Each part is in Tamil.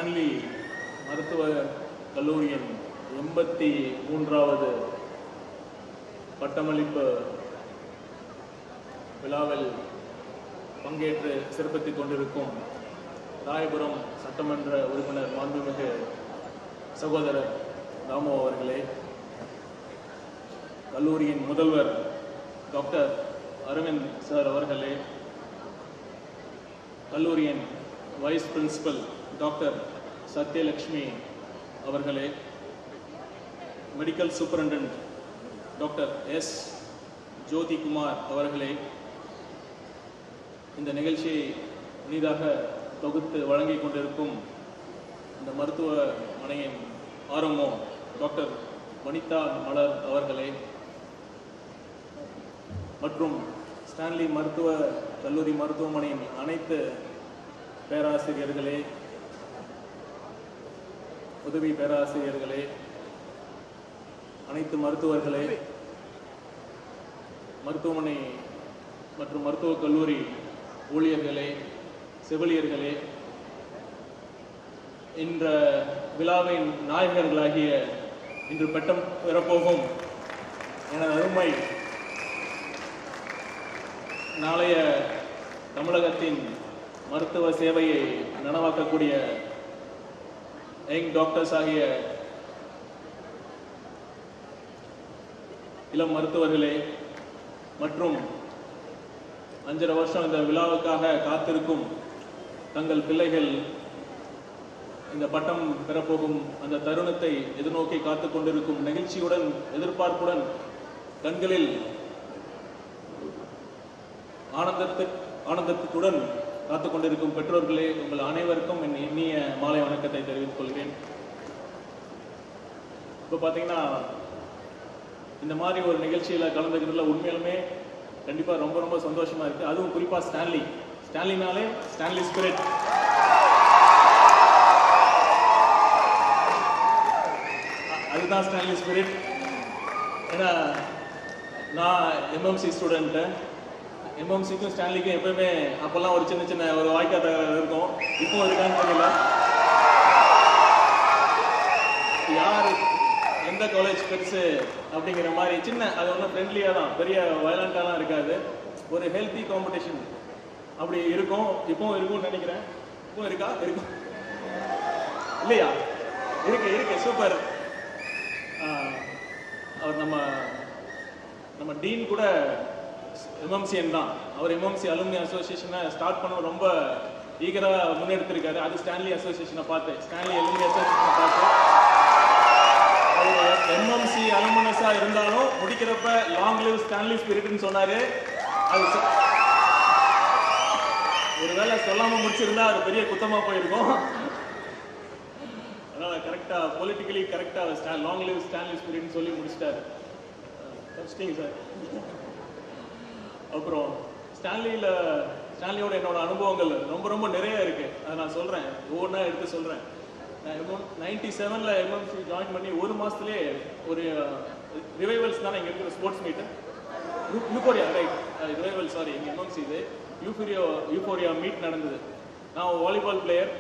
ஸ்டான்லி மருத்துவ கல்லூரியின் 83வது பட்டமளிப்பு விழாவில் பங்கேற்று சிறப்பித்துக் கொண்டிருக்கும் ராயபுரம் சட்டமன்ற உறுப்பினர் மாண்புமிகு சகோதரர் தாமோ அவர்களே, கல்லூரியின் முதல்வர் டாக்டர் அரவிந்த் சார் அவர்களே, கல்லூரியின் வைஸ் பிரின்சிபல் டாக்டர் சத்யலட்சுமி அவர்களே, medical superintendent doctor S Jothikumar அவர்களே, இந்த நிகழ்ச்சியை இனிதாக தொகுத்து வழங்கிக் கொண்டிருக்கும் இந்த மருத்துவமனையின் ஆர்எம்ஓ டாக்டர் வனிதா மலர் அவர்களே, மற்றும் ஸ்டான்லி மருத்துவ கல்லூரி மருத்துவமனையின் அனைத்து பேராசிரியர்களே, உதவி பேராசிரியர்களே, அனைத்து மருத்துவர்களே, மருத்துவமனை மற்றும் மருத்துவக் கல்லூரி ஊழியர்களே, செவிலியர்களே, இந்த விழாவின் நாயகர்களாகிய இன்று பட்டம் பெறப்போகும் எனது அருமை நாளைய தமிழகத்தின் மருத்துவ சேவையை நனவாக்கக்கூடிய யங் டாக்டர்ஸ் ஆகிய இளம் மருத்துவர்களே, மற்றும் 5.5 வருஷம் இந்த விழாவுக்காக காத்திருக்கும் தங்கள் பிள்ளைகள் இந்த பட்டம் பெறப்போகும் அந்த தருணத்தை எதிர்நோக்கி காத்துக் கொண்டிருக்கும் நெகிழ்ச்சியுடன் எதிர்பார்ப்புடன் கண்களில் ஆனந்தத்துடன் காத்துக் கொண்டிருக்கும் பெற்றோர்களே, உங்கள் அனைவருக்கும் என் இனிய மாலை வணக்கத்தை தெரிவித்துக் கொள்கிறேன். இப்போ பார்த்தீங்கன்னா இந்த மாதிரி ஒரு நிகழ்ச்சியில் கலந்துக்கிறதுல உண்மையிலுமே கண்டிப்பாக ரொம்ப ரொம்ப சந்தோஷமா இருக்கு. அதுவும் குறிப்பாக ஸ்டான்லினாலே ஸ்டான்லி ஸ்பிரிட், அதுதான் ஸ்டான்லி ஸ்பிரிட். ஏன்னா நான் எம்எம்சி ஸ்டூடெண்ட்டு, எம்எம்சிக்கும் ஸ்டான்லிக்கும் எப்பவுமே அப்போல்லாம் ஒரு சின்ன ஒரு வாய்க்காத இருக்கும். இப்போ இருக்கான்னு தெரியல. யார் எந்த காலேஜ் பெருசு அப்படிங்கிற மாதிரி சின்ன, அது ஒன்றும் ஃப்ரெண்ட்லியாக தான், பெரிய வயலண்டாலாம் இருக்காது. ஒரு ஹெல்த்தி காம்படிஷன் அப்படி இருக்கும். இப்போவும் இருக்கும்னு நினைக்கிறேன். இப்போ இருக்கா? இருக்கும் இல்லையா? இருக்கு. சூப்பர். அவர் நம்ம டீன் கூட எம்எம்சிஎன் தான். அவர் எம்எம்சி அலுமினி அசோசியேஷனை ஸ்டார்ட் பண்ண ரொம்ப ஈகராக முன்னெடுத்திருக்காரு. அது ஸ்டான்லி அசோசியேஷனை பார்த்து, ஸ்டான்லி அலுமினி அசோசியேஷனை பார்த்து அவர் எம்எம்சி அலுமினஸா இருந்தாலும் முடிக்கிறப்ப லாங் லிவ் ஸ்டான்லி ஸ்பிரிட்னு சொன்னாரு. அது ஒருவேளை சொல்லாம முடிச்சிருந்தா அது பெரிய குத்தமா போயிருக்கும். அதனால கரெக்டா பொலிட்டிக்கலி கரெக்டா லாங் லிவ் ஸ்டான்லி ஸ்பிரிட்னு சொல்லி முடிச்சிட்டாரு. சார் அப்புறம் ஸ்டான்லியோட என்னோட அனுபவங்கள் ரொம்ப ரொம்ப நிறைய இருக்கு. அதை நான் சொல்றேன், ஒவ்வொன்றா எடுத்து சொல்றேன். நான் 97ல் எம்எம்சி ஜாயின் பண்ணி 1 மாசத்துலேயே ஒரு ரிவைவல்ஸ் தானே இங்கே இருக்கிற ஸ்போர்ட்ஸ் மீட்டு, யூஃபோரியா, ரைட், ரிவைவல், சாரி, எங்கள் எம்எம்சி இது யூஃபோரியா மீட் நடந்தது. நான் வாலிபால் பிளேயர்.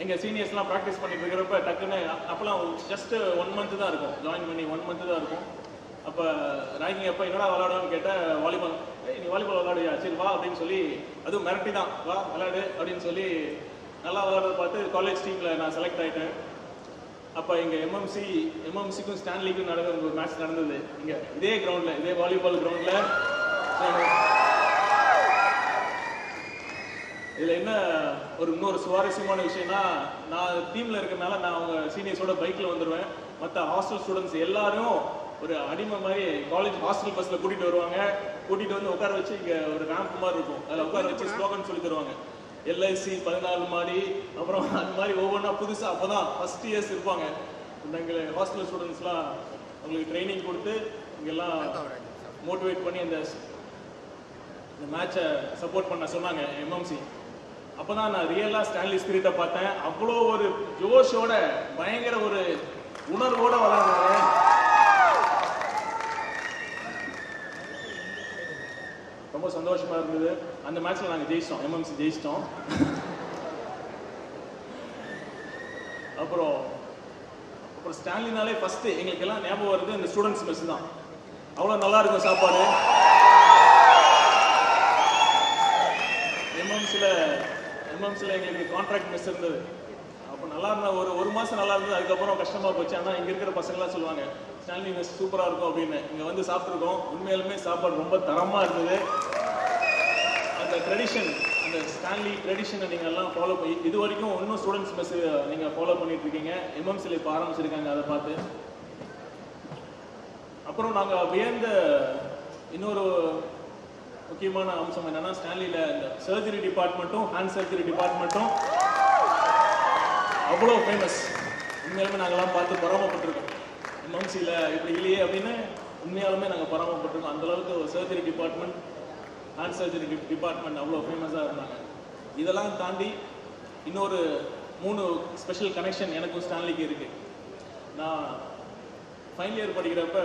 எங்கள் சீனியர்ஸ்லாம் ப்ராக்டிஸ் பண்ணிட்டு இருக்கிறப்ப டக்குன்னு அப்போலாம் ஜஸ்ட் 1 மந்த் தான் இருக்கும், ஜாயின் பண்ணி 1 மந்த் தான் இருக்கும். அப்போ ராகிங் அப்போ என்னடா விளாடுவான்னு கேட்டால் வாலிபால். நீ வாலிபால் விளாடுவியா? சரி வா அப்படின்னு சொல்லி, அதுவும் மிரட்டி தான், வா விளாடு அப்படின்னு சொல்லி நல்லா விளாடுறத பார்த்து காலேஜ் டீமில் நான் செலக்ட் ஆகிட்டேன். அப்போ எங்கள் எம்எம்சிக்கும் ஸ்டான்லிக்கும் ஒரு மேட்ச் நடந்தது இங்கே இதே கிரவுண்டில், இதே வாலிபால் கிரவுண்டில். இதில் என்ன இன்னொரு சுவாரஸ்யமான விஷயம்னா, நான் டீமில் இருக்கிறனால நான் அவங்க சீனியர்ஸோட பைக்கில் வந்துடுவேன். மற்ற ஹாஸ்டல் ஸ்டூடெண்ட்ஸ் எல்லாரும் ஒரு அடிமை மாதிரி காலேஜ் ஹாஸ்டல் பஸ்ஸில் கூட்டிகிட்டு வருவாங்க. கூட்டிகிட்டு வந்து உட்கார வச்சு இங்கே ஒரு ரேம்ப் மாதிரி இருக்கும், அதில் உட்கார வச்சு ஸ்லோகன் சொல்லி தருவாங்க. எல்ஐசி 14 மாடி, அப்புறம் அது மாதிரி ஒவ்வொன்றா புதுசாக. அப்போ தான் ஃபர்ஸ்ட் இயர்ஸ் இருப்பாங்க. எங்கள் ஹாஸ்டல் ஸ்டூடெண்ட்ஸ்லாம் அவங்களுக்கு ட்ரைனிங் கொடுத்து இங்கெல்லாம் மோட்டிவேட் பண்ணி இந்த மேட்சை சப்போர்ட் பண்ண சொன்னாங்க எம்எம்சி. அப்போ தான் நான் ரியலாக ஸ்டான்லி ஸ்பிரிட்டை பார்த்தேன். அவ்வளோ ஒரு ஜோஷோட, பயங்கர ஒரு உணர்வோட விளையாடுறாங்க. ரொம்ப சந்தோஷமா இருந்தது. அந்த மேட்ச்ல நாங்கள் ஜெயிச்சிட்டோம், எம்எம்சி ஜெயிச்சிட்டோம். அப்புறம் ஸ்டான்லினாலே ஃபஸ்ட்டு எங்களுக்கெல்லாம் ஞாபகம் வருது இந்த ஸ்டூடெண்ட்ஸ் மெஸ் தான். அவ்வளோ நல்லா இருக்கும் சாப்பாடு. எம்எம்சியில் எங்களுக்கு கான்ட்ராக்ட் மெஸ் இருந்தது. அப்போ நல்லா இருந்த ஒரு மாதம் நல்லா இருந்தது. அதுக்கப்புறம் கஷ்டமாக போச்சு. ஆனால் இங்கே இருக்கிற பசங்களாம் சொல்லுவாங்க ஸ்டான்லி மெஸ் சூப்பராக இருக்கும் அப்படின்னு. இங்கே வந்து சாப்பிட்ருக்கோம். உண்மையாலுமே சாப்பாடு ரொம்ப தரமாக இருந்தது. அந்த ட்ரெடிஷன், அந்த ஸ்டான்லி ட்ரெடிஷனை நீங்கள் எல்லாம் ஃபாலோ பண்ணி இது வரைக்கும் இன்னும் ஸ்டூடெண்ட்ஸ் மெஸ் நீங்கள் ஃபாலோ பண்ணிட்டு இருக்கீங்க. எம்எம்சியில் இப்போ ஆரம்பிச்சிருக்காங்க அதை பார்த்து. அப்புறம் நாங்கள் வியந்த இன்னொரு முக்கியமான அம்சம் என்னன்னா, ஸ்டான்லியில் இந்த சர்ஜரி டிபார்ட்மெண்ட்டும் ஹேண்ட் சர்ஜரி டிபார்ட்மெண்ட்டும் அவ்வளோ ஃபேமஸ். உண்மையாலுமே நாங்கள்லாம் பார்த்து பொறாமப்பட்டிருக்கோம். எம்எம்சியில் இப்படி இல்லையே அப்படின்னு உண்மையாலுமே நாங்கள் பொறாமப்பட்டிருக்கோம். அந்தளவுக்கு ஒரு surgery department, hand surgery department அவ்வளோ ஃபேமஸாக இருந்தாங்க. இதெல்லாம் தாண்டி இன்னொரு 3 ஸ்பெஷல் கனெக்ஷன் எனக்கும் ஸ்டான்லிக்கு இருக்குது. நான் ஃபைனல் இயர் படிக்கிறப்ப,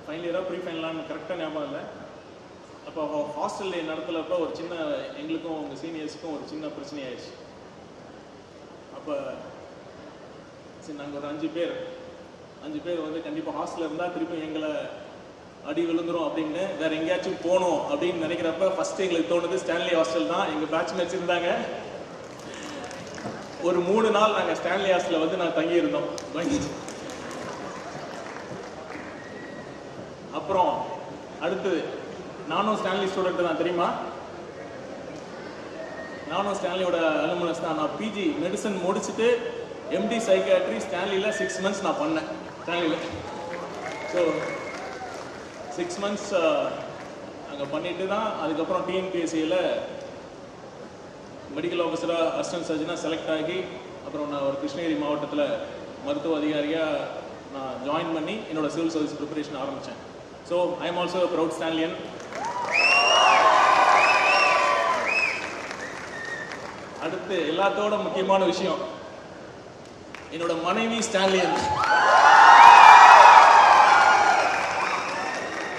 ஃபைனல் இயராக ப்ரீ ஃபைனலான்னு கரெக்டாக ஞாபகம் இல்லை. அப்போ ஹாஸ்டலில் நடத்துகிறப்ப ஒரு சின்ன எங்களுக்கும் உங்கள் சீனியர்ஸுக்கும் ஒரு சின்ன பிரச்சனை ஆயிடுச்சு. அப்போ சரி நாங்கள் ஒரு 5 பேர் வந்து கண்டிப்பாக ஹாஸ்டலில் இருந்தால் திருப்பி எங்களை அடி விழுந்துரும் அப்படின்னு வேற எங்கேயாச்சும் போகணும் அப்படின்னு நினைக்கிறப்ப ஃபர்ஸ்ட் எங்களுக்கு தோணுது ஸ்டான்லி ஹாஸ்டல் தான். எங்கள் பேட்ச்மேட்ஸ் இருந்தாங்க. ஒரு 3 நாள் நாங்கள் ஸ்டான்லி ஹாஸ்டலில் வந்து நான் தங்கியிருந்தோம். அப்புறம் அடுத்தது நானும் ஸ்டான்லி ஸ்டூடெண்ட் தான், தெரியுமா? நானும் ஸ்டான்லியோட அலுமினஸ் தான். நான் பிஜி மெடிசன் முடிச்சுட்டு எம்டி சைக்காட்ரி ஸ்டான்லியில் 6 மந்த்ஸ் நான் பண்ணேன் ஸ்டான்லியில். ஸோ 6 மந்த்ஸ் அங்கே பண்ணிட்டு தான் அதுக்கப்புறம் டிஎன்பிஎஸ்சியில் மெடிக்கல் ஆஃபீஸராக அசிஸ்டன்ட் சர்ஜனாக செலக்ட் ஆகி அப்புறம் நான் ஒரு கிருஷ்ணகிரி மாவட்டத்தில் மருத்துவ அதிகாரியாக நான் ஜாயின் பண்ணி என்னோட சிவில் சர்வீஸ் ப்ரிப்பரேஷன் ஆரம்பித்தேன். So I am also proud Stanleyan. அடுத்து எல்லாத்தோட முக்கியமான விஷயம், என்னோட மனைவி ஸ்டான்லியன்.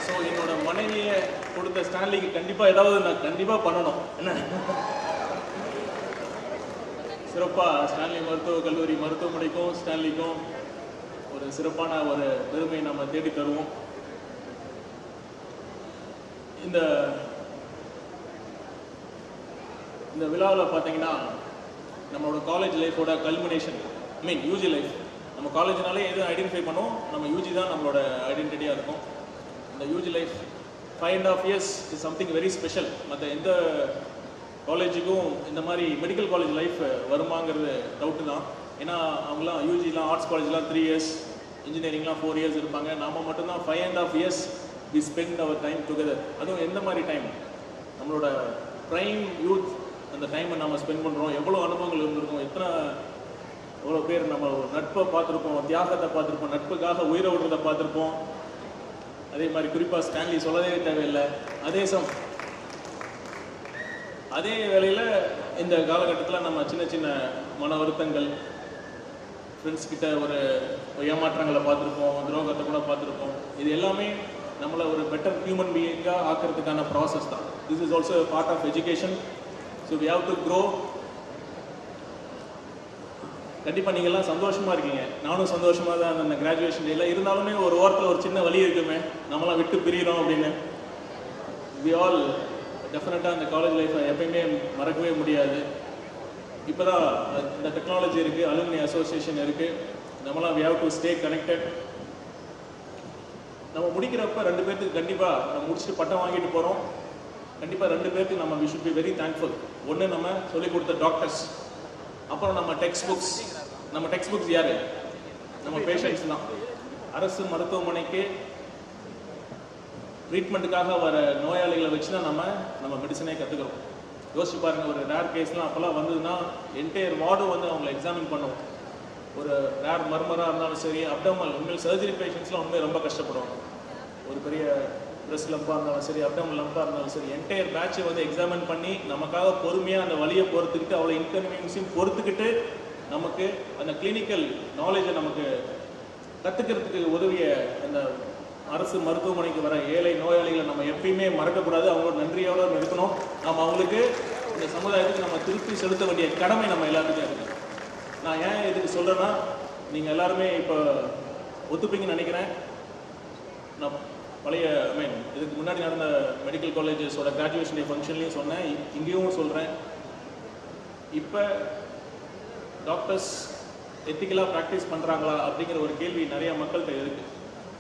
ஸோ என்னோட மனைவியை கொடுத்த ஸ்டான்லிக்கு கண்டிப்பாக ஏதாவது நான் கண்டிப்பாக பண்ணணும். என்ன சிறப்பாக ஸ்டான்லி மருத்துவக் கல்லூரி மருத்துவமனைக்கும் ஸ்டான்லிக்கும் ஒரு சிறப்பான ஒரு பெருமையை நம்ம தேடி தருவோம். இந்த விழாவில் பார்த்தீங்கன்னா நம்மளோட காலேஜ் லைஃபோட கல்மினேஷன், யூஜி லைஃப். நம்ம காலேஜ்னாலே எதுவும் ஐடென்டிஃபை பண்ணோம், நம்ம யூஜி தான் நம்மளோட ஐடென்டிட்டியாக இருக்கும். இந்த UG life 5.5 years is something very special. மற்ற எந்த காலேஜுக்கும் இந்த மாதிரி மெடிக்கல் காலேஜ் லைஃப் வருமாங்கிறது டவுட்டு தான். ஏன்னா அவங்களாம் யூஜிலாம் ஆர்ட்ஸ் காலேஜ்லாம் 3 years, இன்ஜினியரிங்லாம் 4 years இருப்பாங்க. நாம் மட்டும்தான் 5.5 years we spend our time together. அதுவும் எந்த மாதிரி டைம், நம்மளோட ப்ரைம் யூத் அந்த டைமை நம்ம ஸ்பெண்ட் பண்ணுறோம். எவ்வளோ அனுபவங்கள் இருந்திருக்கும், எவ்வளோ பேர் நம்ம நட்பை பார்த்துருப்போம், தியாகத்தை பார்த்துருப்போம், நட்புக்காக உயிரை விடுறதை பார்த்துருப்போம். அதே மாதிரி குறிப்பாக ஸ்டான்லி சொல்லவே தேவையில்லை. அதே வேளையில் இந்த காலகட்டத்தில் நம்ம சின்ன சின்ன மன வருத்தங்கள், ஃப்ரெண்ட்ஸ் கிட்ட ஒரு ஏமாற்றங்களை பார்த்துருப்போம், துரோகத்தை கூட பார்த்துருப்போம். இது எல்லாமே நம்மளை ஒரு பெட்டர் ஹியூமன் பீயிங்காக ஆக்கிறதுக்கான ப்ராசஸ் தான். This is also part of education. So we have to grow. கண்டிப்பாக நீங்கள்லாம் சந்தோஷமாக இருக்கீங்க, நானும் சந்தோஷமாக தான் அந்த கிராஜுவேஷன் டேயில். இருந்தாலுமே ஒரு ஓரத்தில் ஒரு சின்ன வலி இருக்குமே, நம்மளாம் விட்டு பிரிகிறோம் அப்படின்னு. வி ஆல் டெஃபினட்டாக அந்த காலேஜ் லைஃப்பை எப்பயுமே மறக்கவே முடியாது. இப்போ தான் இந்த டெக்னாலஜி இருக்குது, அலுமினி அசோசியேஷன் இருக்குது, நம்மளாம் we have to stay connected. நம்ம முடிக்கிறப்ப 2 பேர்த்துக்கு கண்டிப்பாக நம்ம முடிச்சுட்டு பட்டம் வாங்கிட்டு போகிறோம். கண்டிப்பாக 2 பேருக்கு நம்ம we should be very thankful. ஒன்று நம்ம சொல்லிக் கொடுத்த டாக்டர்ஸ், அப்புறம் நம்ம டெக்ஸ்ட் புக்ஸ். நம்ம டெக்ஸ்ட் புக்ஸ் யார்? நம்ம பேஷண்ட்ஸ் தான். அரசு மருத்துவமனைக்கு ட்ரீட்மெண்ட்டுக்காக வர நோயாளிகளை வச்சு தான் நம்ம மெடிசனே கற்றுக்கிறோம். யோசிச்சு பாருங்கள், ஒரு ரேர் கேஸ்லாம் அப்போல்லாம் வந்ததுன்னா என்டையர் வார்டும் வந்து அவங்களை எக்ஸாமின் பண்ணுவோம். ஒரு ரேர் மர்மராக இருந்தாலும் சரி, அப்டமல் உண்மையில் சர்ஜரி பேஷண்ட்ஸ்லாம் உண்மையை ரொம்ப கஷ்டப்படுவாங்க. ஒரு பெரிய ப்ரெஸ் லம்பாக இருந்தாலும் சரி, அப்டமல் லம்பாக இருந்தாலும் சரி, என்டையர் பேட்சை வந்து எக்ஸாமின் பண்ணி நமக்காக பொறுமையாக அந்த வலியை பொறுத்துக்கிட்டு அவ்வளோ இன்கன்வீனியன்ஸையும் பொறுத்துக்கிட்டு நமக்கு அந்த கிளினிக்கல் நாலேஜை நமக்கு கற்றுக்கிறதுக்கு உதவிய அந்த அரசு மருத்துவமனைக்கு வர ஏழை நோயாளிகளை நம்ம எப்பயுமே மறக்கக்கூடாது. அவங்களோட நன்றியோடு இருக்கணும். நம்ம அவங்களுக்கு இந்த சமுதாயத்துக்கு நம்ம திருப்பி செலுத்த வேண்டிய கடமை நம்ம எல்லாத்துக்கும் இருக்குது. நான் ஏன் இதுக்கு சொல்கிறேன்னா, நீங்கள் எல்லாருமே இப்போ ஒத்துப்பீங்கன்னு நினைக்கிறேன். நான் பழைய இதுக்கு முன்னாடி நடந்த மெடிக்கல் காலேஜஸோட கிராஜுவேஷன் டே ஃபங்க்ஷன்லேயும் சொன்னேன், இங்கேயும் சொல்கிறேன். இப்போ டாக்டர்ஸ் எத்திக்கலாக ப்ராக்டிஸ் பண்ணுறாங்களா அப்படிங்கிற ஒரு கேள்வி நிறைய மக்கள்கிட்ட இருக்குது.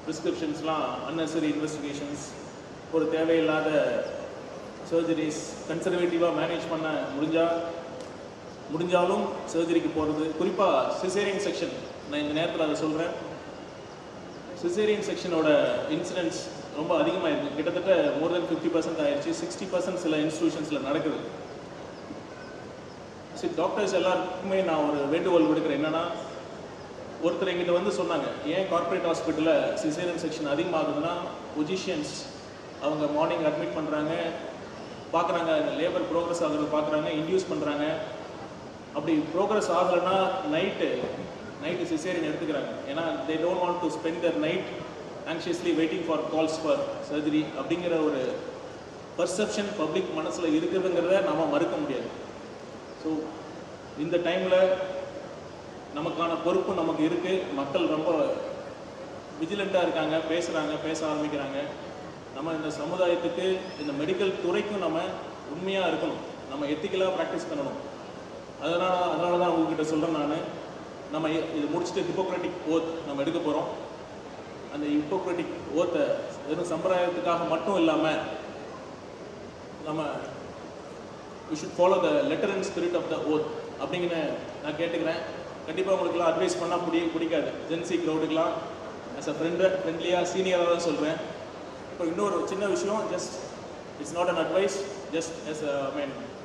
ப்ரிஸ்கிரிப்ஷன்ஸ்லாம் அன்னெசரி இன்வெஸ்டிகேஷன்ஸ், ஒரு தேவையில்லாத சர்ஜரிஸ் கன்சர்வேட்டிவாக மேனேஜ் பண்ண முடிஞ்சாலும் சர்ஜரிக்கு போகிறது. குறிப்பாக சிசேரியன் செக்ஷன், நான் இந்த நேரத்தில் அதை சொல்கிறேன். சிசேரியன் செக்ஷனோட இன்சிடென்ட்ஸ் ரொம்ப அதிகமாக இருக்குது. கிட்டத்தட்ட மோர் தென் 50% ஆயிடுச்சு. 60% சில இன்ஸ்டிடியூஷன்ஸில் நடக்குது. சரி, டாக்டர்ஸ் எல்லாருக்குமே நான் ஒரு வேண்டுகோள் விடுக்கிறேன். என்னென்னா, ஒருத்தர் எங்கிட்ட வந்து சொன்னாங்க, ஏன் கார்ப்பரேட் ஹாஸ்பிட்டலில் சிசேரியன் செக்ஷன் அதிகமாகுதுன்னா, பொசிஷியன்ஸ் அவங்க மார்னிங் அட்மிட் பண்ணுறாங்க, பார்க்குறாங்க, லேபர் ப்ரோக்ரஸ் ஆகுறது பார்க்குறாங்க, இன்டியூஸ் பண்ணுறாங்க. அப்படி ப்ரோக்ரஸ் ஆகலைன்னா நைட்டு சிசேரியன் எடுத்துக்கிறாங்க. ஏன்னா they don't want to spend their night anxiously waiting for calls for surgery அப்படிங்கிற ஒரு பர்செப்ஷன் பப்ளிக் மனசில் இருக்குதுங்கிறத நாம் மறுக்க முடியாது. ஸோ இந்த டைமில் நமக்கான பொறுப்பு நமக்கு இருக்குது. மக்கள் ரொம்ப விஜிலண்ட்டாக இருக்காங்க, பேச ஆரம்பிக்கிறாங்க. நம்ம இந்த சமுதாயத்துக்கு, இந்த மெடிக்கல் துறைக்கும் நம்ம உண்மையாக இருக்கணும், நம்ம எத்திக்கலாக ப்ராக்டிஸ் பண்ணணும். அதனால தான் உங்ககிட்ட சொல்கிறேன். நம்ம இது முடிச்சுட்டு ஹிப்போக்ரட்டிக் ஓத் நம்ம எடுக்க போகிறோம். அந்த ஹிப்போக்ரட்டிக் ஓத்தை வெறும் சம்பிரதாயத்துக்காக மட்டும் இல்லாமல் நம்ம we should follow the letter and spirit of the oath அப்படிங்கிற நான் கேட்டுக்கிறேன். கண்டிப்பாக உங்களுக்குலாம் அட்வைஸ் பண்ணால் பிடிக்காது. ஜென்சி க்ரௌடுக்கெலாம் ஆஸ் அ ஃப்ரெண்ட்லியாக சீனியராக தான் சொல்கிறேன். இப்போ இன்னொரு சின்ன விஷயம், just it's not an advice, just as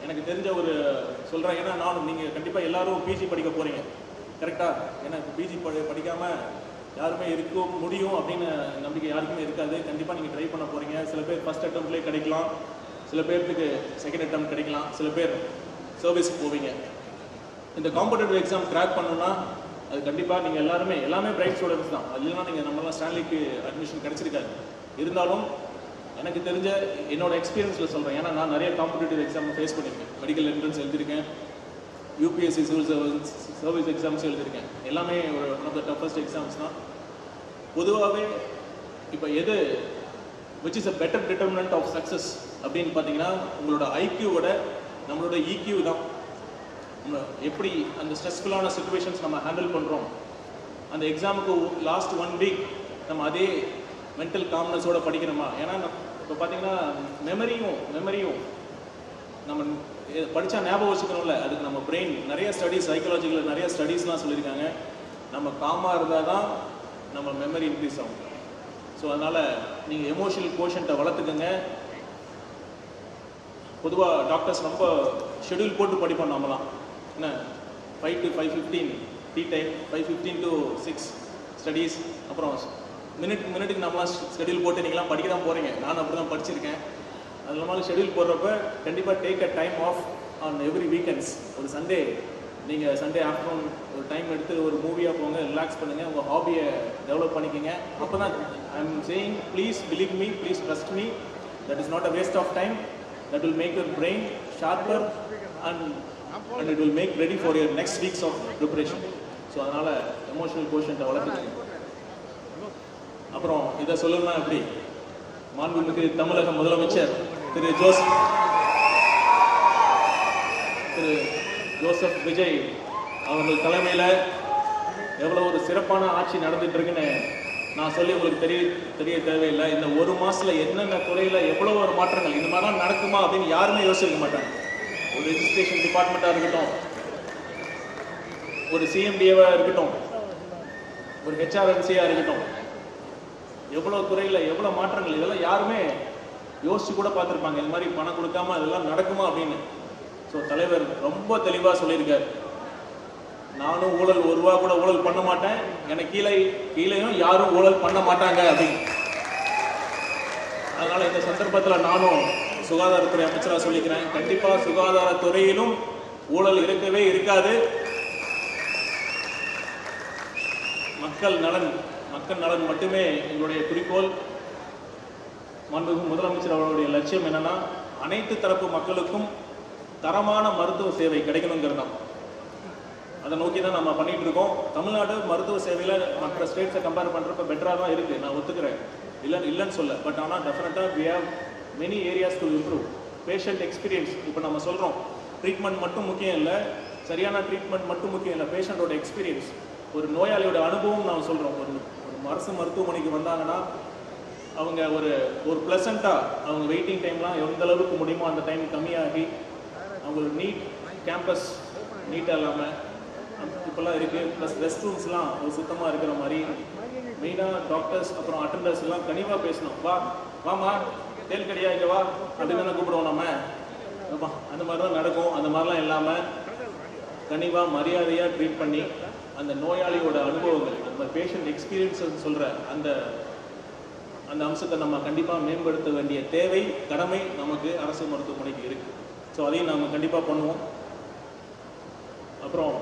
எனக்கு தெரிஞ்ச ஒரு சொல்கிறேன். ஏன்னா நீங்கள் கண்டிப்பாக எல்லோரும் பிஜி படிக்க போகிறீங்க, கரெக்டாக? ஏன்னா இப்போ பிஜி படிக்காமல் யாருமே இருக்க முடியும் அப்படின்னு நம்பிக்கை யாருக்குமே இருக்காது. கண்டிப்பாக நீங்கள் ட்ரை பண்ண போகிறீங்க. சில பேர் ஃபஸ்ட் அட்டம்ப்ட்லேயே கிடைக்கலாம், சில பேர்த்துக்கு செகண்ட் அட்டம் கிடைக்கலாம், சில பேர் சர்வீஸுக்கு போவீங்க. இந்த காம்படிட்டிவ் எக்ஸாம் கிராக் பண்ணணும்னா அது கண்டிப்பாக நீங்கள் எல்லாமே பிரைட் ஸ்டூடெண்ட்ஸ் தான். அது இல்லைனா நீங்கள் நம்மளாம் ஸ்டான்லிக்கு அட்மிஷன் கிடச்சிருக்காது. இருந்தாலும் எனக்கு தெரிஞ்ச என்னோட எக்ஸ்பீரியன்ஸில் சொல்கிறேன். ஏன்னா நான் நிறைய காம்படிட்டிவ் எக்ஸாம் ஃபேஸ் பண்ணியிருக்கேன். மெடிக்கல் என்ட்ரன்ஸ் எழுதியிருக்கேன், யூபிஎஸ்சி சிவில் சர்வீஸ் எக்ஸாம்ஸ் எழுதியிருக்கேன். எல்லாமே ஒரு one of the toughest exams தான். பொதுவாகவே இப்போ எது which is a better determinant of success அப்படின்னு பார்த்தீங்கன்னா, உங்களோட ஐக்யூவோட நம்மளோட இக்யூ தான். நம்ம எப்படி அந்த ஸ்ட்ரெஸ்ஃபுல்லான சுச்சுவேஷன்ஸ் நம்ம ஹேண்டில் பண்ணுறோம். அந்த எக்ஸாமுக்கு லாஸ்ட் 1 வீக் நம்ம அதே மென்டல் காம்னஸோடு படிக்கிறோமா? ஏன்னா இப்போ பார்த்தீங்கன்னா மெமரியும் நம்ம படித்தா ஞாபகம் வச்சுக்கணும்ல, அதுக்கு நம்ம பிரெயின் நிறைய ஸ்டடீஸ், சைக்காலஜிக்கலில் நிறைய ஸ்டடீஸ்லாம் சொல்லியிருக்காங்க. நம்ம காமாக இருந்தால் தான் நம்ம மெமரி இன்க்ரீஸ் ஆகும். ஸோ அதனால் நீங்கள் எமோஷனல் கோஷன்ட்டை வளர்த்துக்கங்க. பொதுவாக டாக்டர்ஸ் ரொம்ப ஷெடியூல் போட்டு படிப்போம் நம்மலாம். என்ன 5 to 5:15 tea time, 5:15 to 6 studies, அப்புறம் மினிட்டுக்கு நம்மளாம் ஷெடியூல் போட்டு நீங்களாம் படிக்க தான் போகிறீங்க. நானும் அப்படி தான் படிச்சிருக்கேன். அது இல்லாமல் ஷெடியூல் போடுறப்ப கண்டிப்பாக take a time off on every weekends. ஒரு சண்டே நீங்கள் சண்டே ஆஃப்டர்நூன் ஒரு டைம் எடுத்து ஒரு மூவியாக போங்க, ரிலாக்ஸ் பண்ணுங்கள், உங்கள் ஹாபியை டெவலப் பண்ணிக்கோங்க. அப்போ தான் I am saying, please believe me, please trust me, that is not a waste of time. That will make your brain sharper and it will make ready for your next weeks of preparation. So அதனால் எமோஷனல் கோஷன்ட்டை வளர்த்துக்கங்க. அப்புறம் இதை சொல்லணும்னா எப்படி, மாண்புமிகு தமிழக முதலமைச்சர் திரு ஜோசப் விஜய் அவர்கள் தலைமையில் எவ்வளோ ஒரு சிறப்பான ஆட்சி நடந்துட்டு இருக்குன்னு நான் சொல்லி உங்களுக்கு தெரிய தேவையில்லை. இந்த ஒரு மாதத்தில் என்னென்ன துறையில் எவ்வளோ ஒரு மாற்றங்கள், இந்த மாதிரிலாம் நடக்குமா அப்படின்னு யாருமே யோசிக்க மாட்டாங்க. ஒரு ரெஜிஸ்ட்ரேஷன் டிபார்ட்மெண்ட்டாக இருக்கட்டும், ஒரு சிஎம்டிஏவாக இருக்கட்டும், ஒரு ஹெச்ஆர்என்சியாக இருக்கட்டும், எவ்வளோ துறையில் எவ்வளோ மாற்றங்கள், இதெல்லாம் யாருமே யோசிச்சு கூட பார்த்துருப்பாங்க. இந்த மாதிரி பணம் கொடுக்காம அதெல்லாம் நடக்குமா அப்படின்னு. ஸோ தலைவர் ரொம்ப தெளிவாக சொல்லியிருக்காரு, நானும் ஊழல் 1 ரூபா கூட ஊழல் பண்ண மாட்டேன், எனக்கு கீழேயும் யாரும் ஊழல் பண்ண மாட்டாங்க அப்படின்னு. அதனால இந்த சந்தர்ப்பத்தில் நானும் சுகாதாரத்துறை அமைச்சராக சொல்லிக்கிறேன், கண்டிப்பாக சுகாதாரத்துறையிலும் ஊழல் இருக்கவே இருக்காது. மக்கள் நலன் மட்டுமே எங்களுடைய குறிக்கோள். மாண்புமிகு முதலமைச்சர் அவருடைய லட்சியம் என்னன்னா, அனைத்து தரப்பு மக்களுக்கும் தரமான மருத்துவ சேவை கிடைக்கணுங்கிறது தான். அதை நோக்கி தான் நம்ம பண்ணிட்டு இருக்கோம். தமிழ்நாடு மருத்துவ சேவையில் மற்ற ஸ்டேட்ஸை கம்பேர் பண்ணுறப்ப பெட்டராக தான் இருக்குது, நான் ஒத்துக்கிறேன், இல்லைன்னு சொல்ல. பட் ஆனால் டெஃபினட்டாக we have many areas to improve. Patient experience இப்போ நம்ம சொல்கிறோம், ட்ரீட்மெண்ட் மட்டும் முக்கியம் இல்லை, சரியான ட்ரீட்மெண்ட் மட்டும் முக்கியம் இல்லை, பேஷண்ட்டோட எக்ஸ்பீரியன்ஸ், ஒரு நோயாளியோட அனுபவம் நான் சொல்கிறோம். ஒரு அரசு மருத்துவமனைக்கு வந்தாங்கன்னா அவங்க ஒரு ப்ளசண்ட்டாக அவங்க வெயிட்டிங் டைம்லாம் எந்த அளவுக்கு முடியுமோ அந்த டைம் கம்மியாகி அவங்க ஒரு நீட் கேம்பஸ் நீட்டாக இல்லாமல் இப்போல்லாம் இருக்குது. ப்ளஸ் ரெஸ்ட் ரூம்ஸ்லாம் ஒரு சுத்தமாக இருக்கிற மாதிரி, மெயினாக டாக்டர்ஸ் அப்புறம் அட்டண்டர்ஸ் எல்லாம் கனிவாக பேசணும். வாமா தேல் கடியா இங்கே வா அப்படின்னு தானே கூப்பிடுவோம் நம்ம. அந்த மாதிரி தான் நடக்கும். அந்த மாதிரிலாம் இல்லாமல் கனிவாக மரியாதையாக ட்ரீட் பண்ணி அந்த நோயாளியோட அனுபவங்கள், அந்த பேஷண்ட் எக்ஸ்பீரியன்ஸ் சொல்கிற அந்த அம்சத்தை நம்ம கண்டிப்பாக மேம்படுத்த வேண்டிய தேவை, கடமை நமக்கு அரசு மருத்துவமனைக்கு இருக்குது. ஸோ அதையும் நம்ம கண்டிப்பாக பண்ணுவோம். அப்புறம்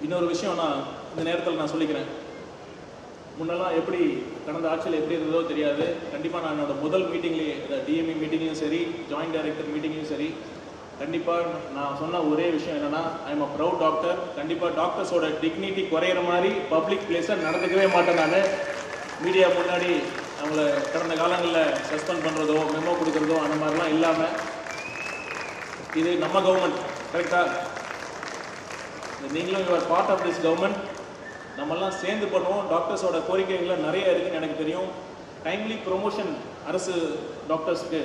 இன்னொரு விஷயம் நான் இந்த நேரத்தில் நான் சொல்லிக்கிறேன். முன்னெல்லாம் எப்படி கடந்த ஆட்சியில் எப்படி இருந்ததோ தெரியாது. கண்டிப்பாக நான் என்னோட முதல் மீட்டிங்லேயே, டிஎம்இ மீட்டிங்லையும் சரி, ஜாயிண்ட் டைரக்டர் மீட்டிங்லையும் சரி, கண்டிப்பாக நான் சொன்ன ஒரே விஷயம் என்னென்னா, I am a proud doctor. கண்டிப்பாக டாக்டர்ஸோட டிக்னிட்டி குறையிற மாதிரி பப்ளிக் பிளேஸில் நடந்துக்கவே மாட்டேன். நான் மீடியா முன்னாடி அவங்கள கடந்த காலங்களில் சஸ்பெண்ட் பண்ணுறதோ மெமோ கொடுக்குறதோ அந்த மாதிரிலாம் இல்லாமல், இது நம்ம கவர்மெண்ட் கரெக்டாக, நீங்களும் your part of this government, நம்மெல்லாம் சேர்ந்து பண்ணுவோம். டாக்டர்ஸோட கோரிக்கைகள் நிறைய இருக்குதுன்னு எனக்கு தெரியும். டைம்லி ப்ரொமோஷன் அரசு டாக்டர்ஸ்க்கு,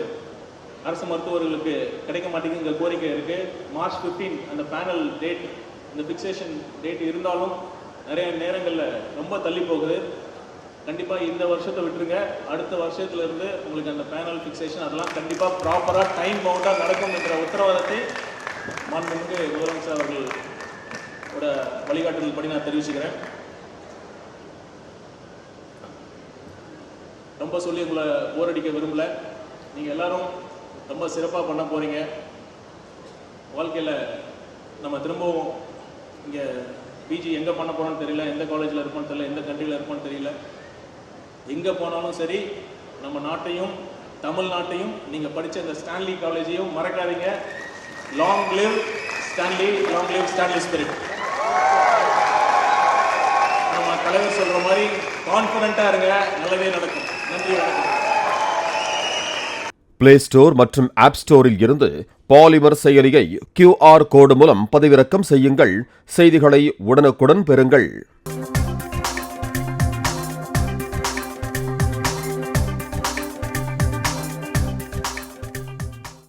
அரசு மருத்துவர்களுக்கு கிடைக்க மாட்டேங்குங்கிற கோரிக்கை இருக்குது. மார்ச் 15 அந்த பேனல் டேட், இந்த ஃபிக்சேஷன் டேட் இருந்தாலும் நிறைய நேரங்களில் ரொம்ப தள்ளி போகுது. கண்டிப்பாக இந்த வருஷத்தை விட்டுருங்க, அடுத்த வருஷத்துலேருந்து உங்களுக்கு அந்த பேனல் ஃபிக்சேஷன் அதெல்லாம் கண்டிப்பாக ப்ராப்பராக டைம் பவுண்டாக நடக்கும் என்ற உத்தரவாதத்தை மாண்புமிகு முதலமைச்சர் அவர்களோட வழிகாட்டுதல் படி நான் தெரிவிச்சுக்கிறேன். ரொம்ப சொல்லி உங்களை போர் அடிக்க விரும்பலை. நீங்கள் எல்லாரும் ரொம்ப சிறப்பாக பண்ண போகிறீங்க. வாழ்க்கையில் நம்ம திரும்பவும் இங்கே பிஜி எங்கே பண்ண போகிறோன்னு தெரியல, எந்த காலேஜில் இருப்போன்னு தெரியல, எந்த கண்ட்ரியில் இருப்போன்னு தெரியல. எங்கே போனாலும் சரி, நம்ம நாட்டையும் தமிழ்நாட்டையும் நீங்கள் படித்த இந்த ஸ்டான்லி காலேஜையும் மறக்காதீங்க. Long live Stanley, long live Stanley spirit. நம்ம தலைவர் சொல்கிற மாதிரி கான்ஃபிடென்ட்டாக இருங்க, நல்லதே நடக்கும். நன்றி, வணக்கம். பிளே ஸ்டோர் மற்றும் ஆப் ஸ்டோரில் இருந்து பாலிமர் செயலியை QR கோடு மூலம் பதிவிறக்கம் செய்யுங்கள். செய்திகளை உடனுக்குடன் பெறுங்கள்.